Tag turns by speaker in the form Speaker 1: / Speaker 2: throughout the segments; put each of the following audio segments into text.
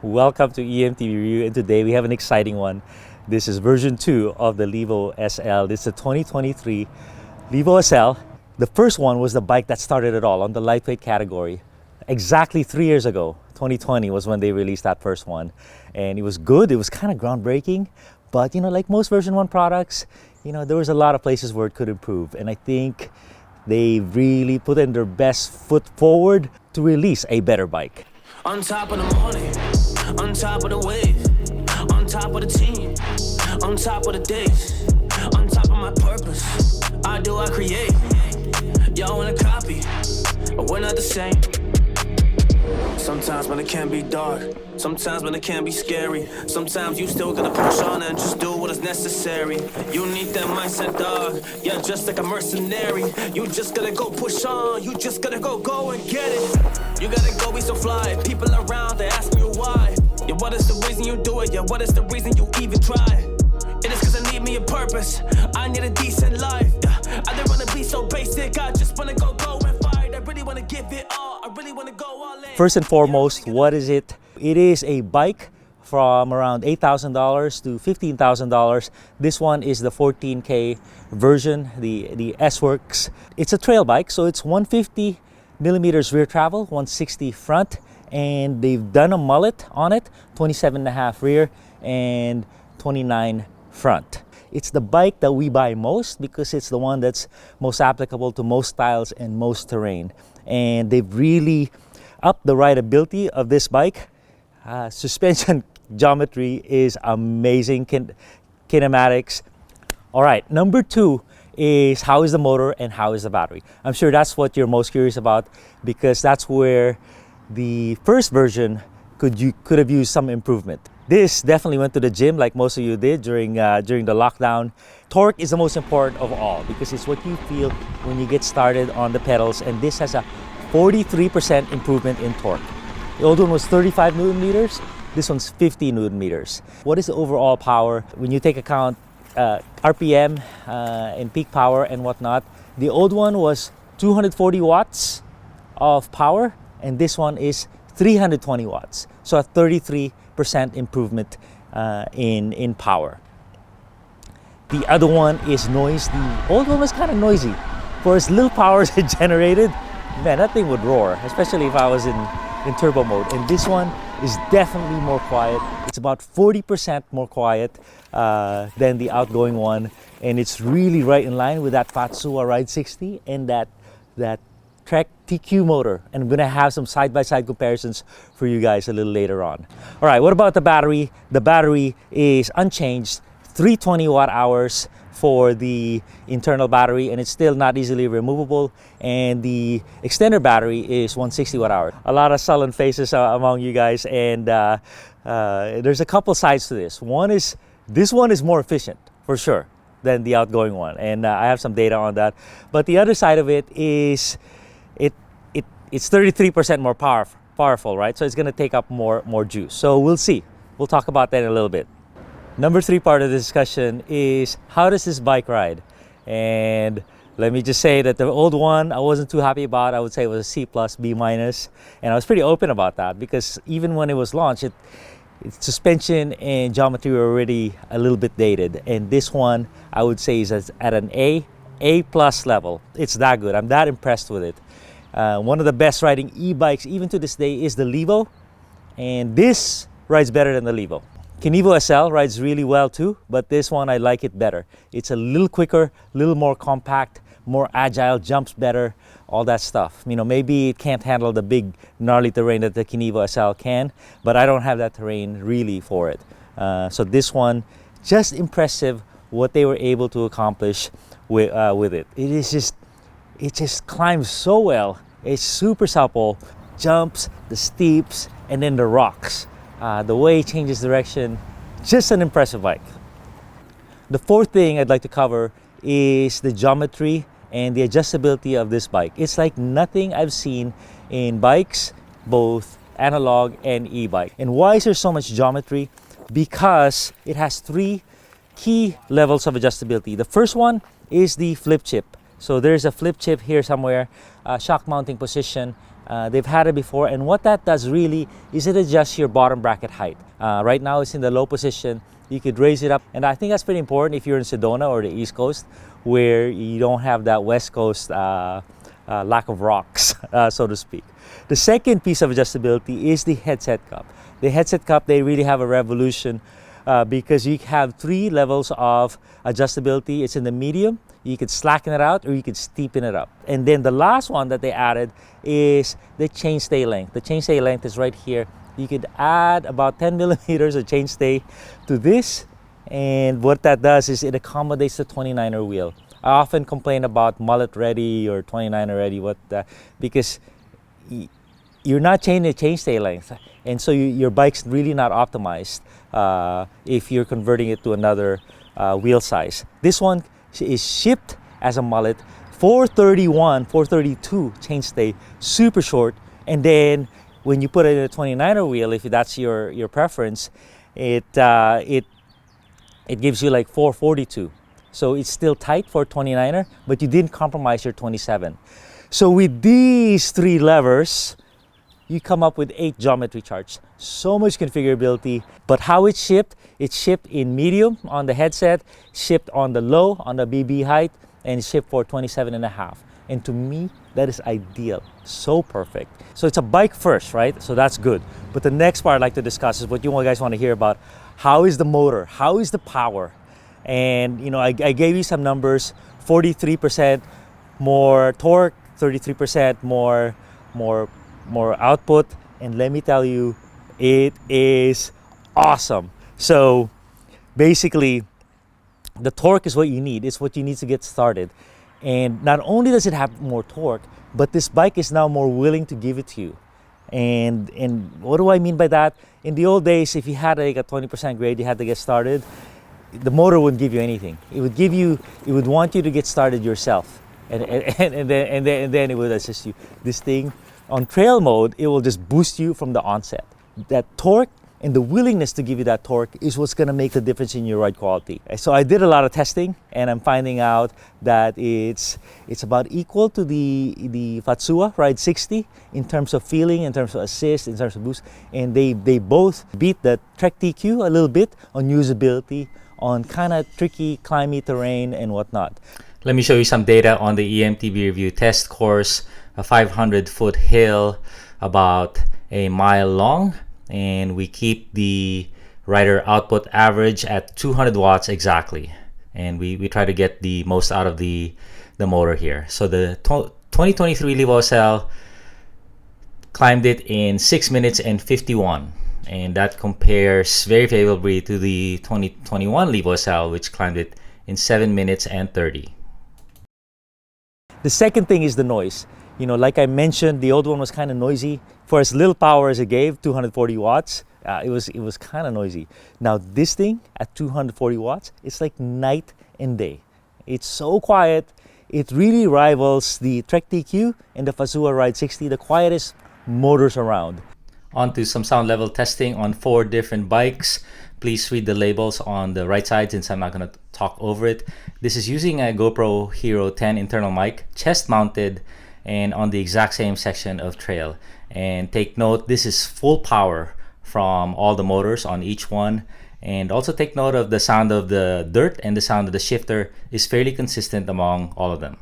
Speaker 1: Welcome to E-MTB review, and today we have an exciting one. This is version 2 of the Levo SL. This is the 2023 Levo SL. The first one was the bike that started it all on the lightweight category. Exactly 3 years ago, 2020 was when they released that first one. And it was good, it was kind of groundbreaking. But like most version 1 products, there was a lot of places where it could improve. And I think they really put in their best foot forward to release a better bike.
Speaker 2: On top of the morning, on top of the wave, on top of the team, on top of the days, on top of my purpose. I create. Y'all wanna copy, but we're not the same. Sometimes when it can be dark, sometimes when it can be scary, sometimes you still gotta push on and just do what is necessary. You need that mindset, dog. Yeah, just like a mercenary. You just gotta go push on. You just gotta go and get it. You gotta go be so fly. People around, they ask me why. Yeah, what is the reason you do it? Yeah, what is the reason you even try? It is cause I need me a purpose. I need a decent life. Yeah, I don't wanna be so basic. I just wanna go and fight. I really wanna give it all. I really wanna go all in.
Speaker 1: First and foremost, what is it? It is a bike from around $8,000 to $15,000. This one is the 14K version, the S-Works. It's a trail bike, so it's 150 millimeters rear travel, 160 front, and they've done a mullet on it, 27.5 rear and 29 front. It's the bike that we buy most because it's the one that's most applicable to most styles and most terrain. And they've really upped the rideability of this bike. Suspension geometry is amazing, kinematics. All right, number 2 is how is the motor and how is the battery. I'm sure that's what you're most curious about because that's where the first version could have used some improvement. This definitely went to the gym like most of you did during the lockdown. Torque is the most important of all because it's what you feel when you get started on the pedals, and this has a 43% improvement in torque. The old one was 35 Newton meters, this one's 50 Newton meters. What is the overall power when you take account RPM and peak power and whatnot? The old one was 240 watts of power and this one is 320 watts. So a 33% improvement in power. The other one is noise. The old one was kind of noisy. For as little power as it generated, man, that thing would roar, especially if I was in turbo mode. And this one is definitely more quiet. It's about 40% more quiet than the outgoing one. And it's really right in line with that Fatsuwa Ride 60 and that Trek TQ motor. And I'm gonna have some side-by-side comparisons for you guys a little later on. All right, what about the battery? The battery is unchanged, 320 watt hours for the internal battery, and it's still not easily removable. And the extender battery is 160 watt hours. A lot of sullen faces among you guys, and there's a couple sides to this. One is, this one is more efficient for sure than the outgoing one, and I have some data on that. But the other side of it is, it's 33% more powerful, right? So it's gonna take up more juice. So we'll see. We'll talk about that in a little bit. Number 3 part of the discussion is how does this bike ride? And let me just say that the old one I wasn't too happy about. I would say it was a C+, B-. And I was pretty open about that because even when it was launched, its suspension and geometry were already a little bit dated. And this one I would say is at an A+ level. It's that good. I'm that impressed with it. One of the best riding e-bikes even to this day is the Levo, and this rides better than the Levo. Levo SL rides really well too, but this one I like it better. It's a little quicker, a little more compact, more agile, jumps better, all that stuff. Maybe it can't handle the big gnarly terrain that the Levo SL can, but I don't have that terrain really for it. So this one, just impressive what they were able to accomplish with it. It just climbs so well. It's super supple, jumps, the steeps, and then the rocks. The way it changes direction, just an impressive bike. The 4th thing I'd like to cover is the geometry and the adjustability of this bike. It's like nothing I've seen in bikes, both analog and e-bike. And why is there so much geometry? Because it has 3 key levels of adjustability. The first one is the flip chip. So there's a flip chip here somewhere, shock mounting position, They've had it before, and what that does really is it adjusts your bottom bracket height. Right now it's in the low position. You could raise it up, and I think that's pretty important if you're in Sedona or the East Coast, where you don't have that West Coast lack of rocks, so to speak. The second piece of adjustability is the headset cup. The headset cup, they really have a revolution because you have 3 levels of adjustability. It's in the medium. You could slacken it out or you could steepen it up. And then the last one that they added is the chainstay length. The chainstay length is right here. You could add about 10 millimeters of chainstay to this, and what that does is it accommodates the 29er wheel. I often complain about mullet ready or 29er ready because you're not changing the chainstay length, and so your bike's really not optimized if you're converting it to another wheel size. This one is shipped as a mullet, 431, 432 chainstay, super short, and then when you put it in a 29er wheel, if that's your preference, it gives you like 442. So it's still tight for 29er, but you didn't compromise your 27. So with these 3 levers, you come up with 8 geometry charts. So much configurability. But how it's shipped in medium on the headset, shipped on the low on the BB height, and shipped for 27.5. And to me, that is ideal. So perfect. So it's a bike first, right? So that's good. But the next part I'd like to discuss is what you guys want to hear about. How is the motor? How is the power? And you know, I gave you some numbers: 43% more torque, 33% more output, and let me tell you, it is awesome. So basically, the torque is what you need. It's what you need to get started. And not only does it have more torque, but this bike is now more willing to give it to you. And what do I mean by that? In the old days, if you had like a 20% grade, you had to get started, the motor wouldn't give you anything. It would want you to get started yourself, and then it would assist you. This thing on trail mode, it will just boost you from the onset. That torque and the willingness to give you that torque is what's going to make the difference in your ride quality. So I did a lot of testing, and I'm finding out that it's about equal to the Fatsuwa Ride 60 in terms of feeling, in terms of assist, in terms of boost, and they both beat the Trek TQ a little bit on usability, on kind of tricky climby terrain and whatnot.
Speaker 3: Let me show you some data on the E-MTB review test course. A 500-foot hill, about a mile long, and we keep the rider output average at 200 watts exactly, and we try to get the most out of the motor here. So the 2023 Levo SL climbed it in 6 minutes and 51, and that compares very favorably to the 2021 Levo SL, which climbed it in 7 minutes and 30.
Speaker 1: The second thing is the noise. You know, like I mentioned, the old one was kind of noisy. For as little power as it gave, 240 watts, it was kind of noisy. Now this thing at 240 watts, it's like night and day. It's so quiet. It really rivals the Trek TQ and the Fatsuwa Ride 60, the quietest motors around.
Speaker 3: On to some sound level testing on 4 different bikes. Please read the labels on the right side since I'm not going to talk over it. This is using a GoPro Hero 10 internal mic, chest mounted, and on the exact same section of trail. And take note, this is full power from all the motors on each one. And also take note of the sound of the dirt, and the sound of the shifter is fairly consistent among all of them.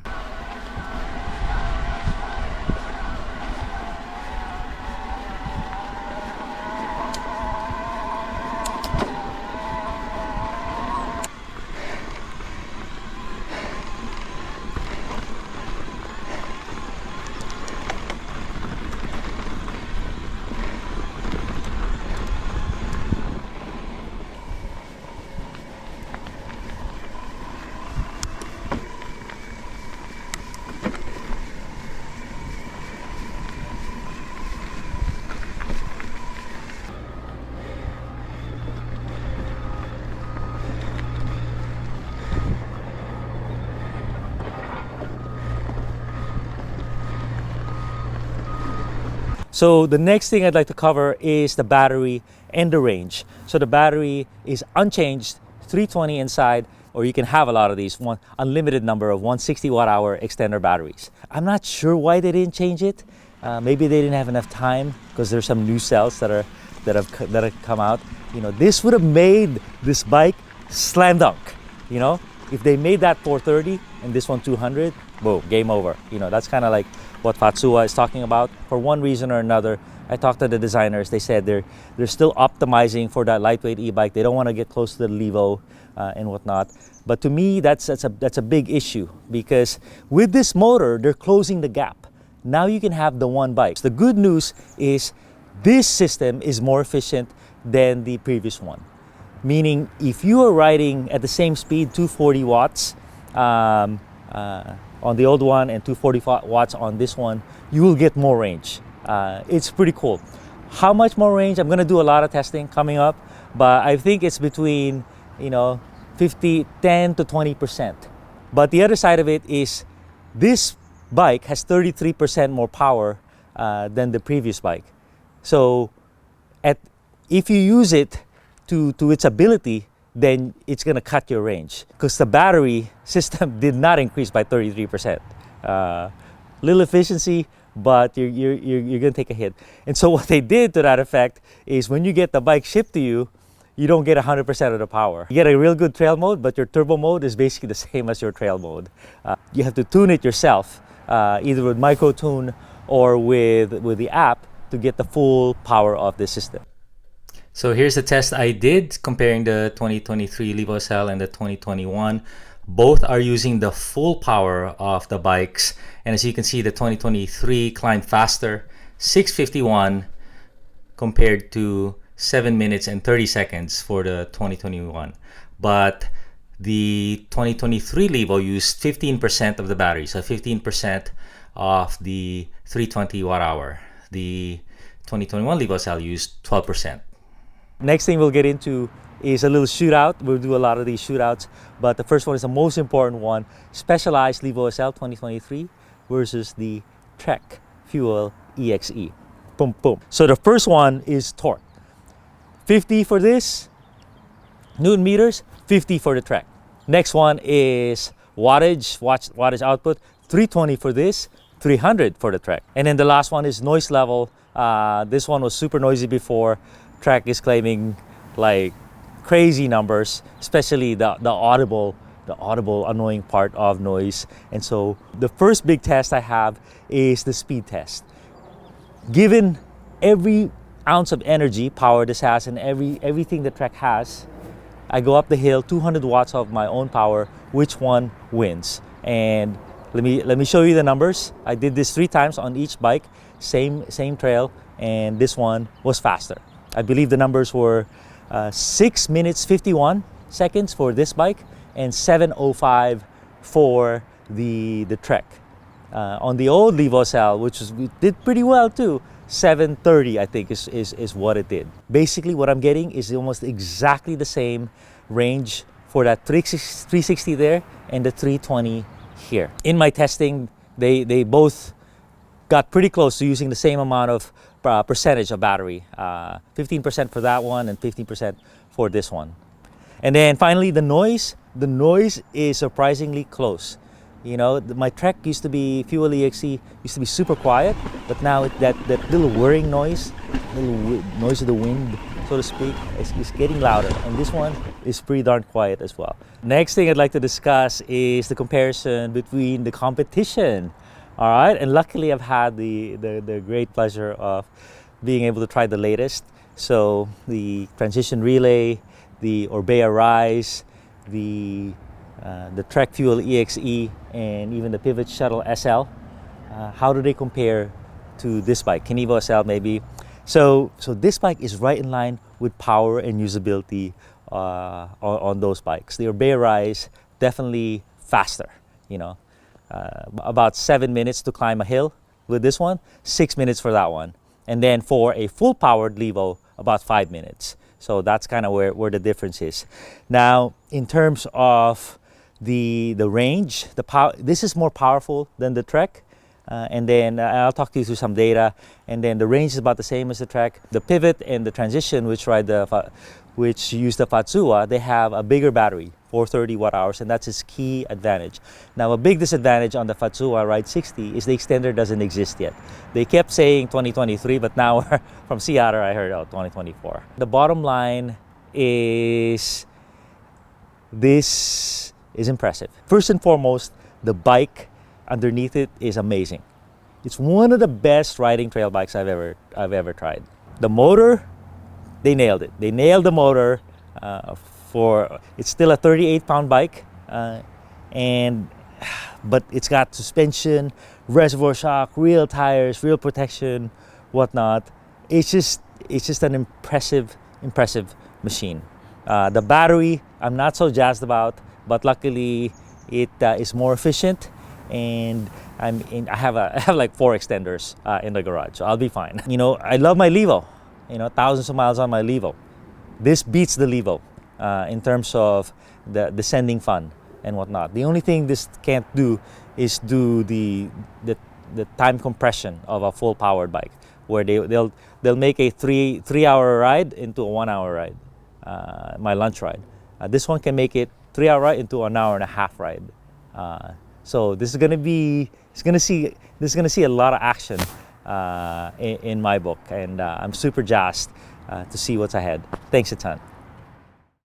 Speaker 1: So the next thing I'd like to cover is the battery and the range. So the battery is unchanged, 320 inside, or you can have a lot of these, unlimited number of 160 watt hour extender batteries. I'm not sure why they didn't change it. Maybe they didn't have enough time because there's some new cells that have come out. You know, this would have made this bike slam dunk. You know, if they made that 430 and this one 200, boom, game over. You know, that's kind of like what Fatsuwa is talking about. For one reason or another, I talked to the designers. They said they're still optimizing for that lightweight e-bike. They don't want to get close to the Levo and whatnot. But to me, that's a big issue, because with this motor, they're closing the gap. Now you can have the one bike. The good news is this system is more efficient than the previous one. Meaning, if you are riding at the same speed, 240 watts on the old one and 240 watts on this one, you will get more range. It's pretty cool. How much more range? I'm gonna do a lot of testing coming up, but I think it's between, you know, 10 to 20%. But the other side of it is this bike has 33% more power than the previous bike. So if you use it to its ability, then it's gonna cut your range, because the battery system did not increase by 33%. Little efficiency, but you're gonna take a hit. And so what they did to that effect is, when you get the bike shipped to you, you don't get 100% of the power. You get a real good trail mode, but your turbo mode is basically the same as your trail mode. You have to tune it yourself, either with micro tune or with the app, to get the full power of the system.
Speaker 3: So here's the test I did comparing the 2023 Levo SL and the 2021. Both are using the full power of the bikes. And as you can see, the 2023 climbed faster, 6:51, compared to 7 minutes and 30 seconds for the 2021. But the 2023 Levo used 15% of the battery, so 15% of the 320 watt hour. The 2021 Levo SL used 12%.
Speaker 1: Next thing we'll get into is a little shootout. We'll do a lot of these shootouts, but the first one is the most important one: Specialized Levo SL 2023 versus the Trek Fuel EXe. Boom, boom. So the first one is torque. 50 for this, Newton meters, 50 for the Trek. Next one is wattage output, 320 for this, 300 for the Trek. And then the last one is noise level. This one was super noisy before. Trek is claiming like crazy numbers, especially the audible annoying part of noise. And so the first big test I have is the speed test. Given every ounce of energy power this has and everything the Trek has, I go up the hill, 200 watts of my own power, which one wins? And let me show you the numbers. I did this 3 times on each bike, same trail, and this one was faster. I believe the numbers were 6 minutes 51 seconds for this bike and 7:05 for the Trek. On the old Levo SL, we did pretty well too, 7:30 I think is what it did. Basically what I'm getting is almost exactly the same range for that 360 there and the 320 here. In my testing, they both got pretty close to using the same amount of percentage of battery, 15% for that one and 15% for this one. And then finally the noise is surprisingly close. You know, my Trek Fuel EXe used to be super quiet, but now that little whirring noise, noise of the wind, so to speak, is getting louder. And this one is pretty darn quiet as well. Next thing I'd like to discuss is the comparison between the competition. All right, and luckily I've had the great pleasure of being able to try the latest. So the transition relay, the Orbea Rise, the Trek Fuel EXe, and even the Pivot Shuttle SL. How do they compare to this bike, Kenevo SL maybe? So this bike is right in line with power and usability on those bikes. The Orbea Rise, definitely faster, you know. About 7 minutes to climb a hill with this one, 6 minutes for that one. And then for a full powered Levo, about 5 minutes. So that's kind of where the difference is. Now, in terms of the range, this is more powerful than the Trek. And then I'll talk to you through some data. And then the range is about the same as the Trek. The Pivot and the Transition, which use the Fatsuwa, they have a bigger battery, 430 watt-hours, and that's its key advantage. Now, a big disadvantage on the Fatsuwa Ride 60 is the extender doesn't exist yet. They kept saying 2023, but now from Seattle, I heard, 2024. The bottom line is this is impressive. First and foremost, the bike underneath it is amazing. It's one of the best riding trail bikes I've ever tried. The motor, they nailed it. They nailed the motor. It's still a 38-pound bike, but it's got suspension, reservoir shock, real tires, real protection, whatnot. It's just an impressive machine. The battery, I'm not so jazzed about, but luckily it is more efficient, and I have like 4 extenders in the garage, so I'll be fine. You know, I love my Levo. You know, thousands of miles on my Levo. This beats the Levo in terms of the descending fun and whatnot. The only thing this can't do is do the time compression of a full powered bike, where they'll make a 3-hour ride into a 1-hour ride. My lunch ride. This one can make it 3-hour ride into an 1.5-hour ride. So this is gonna see a lot of action in my book, and I'm super jazzed to see what's ahead. Thanks a ton.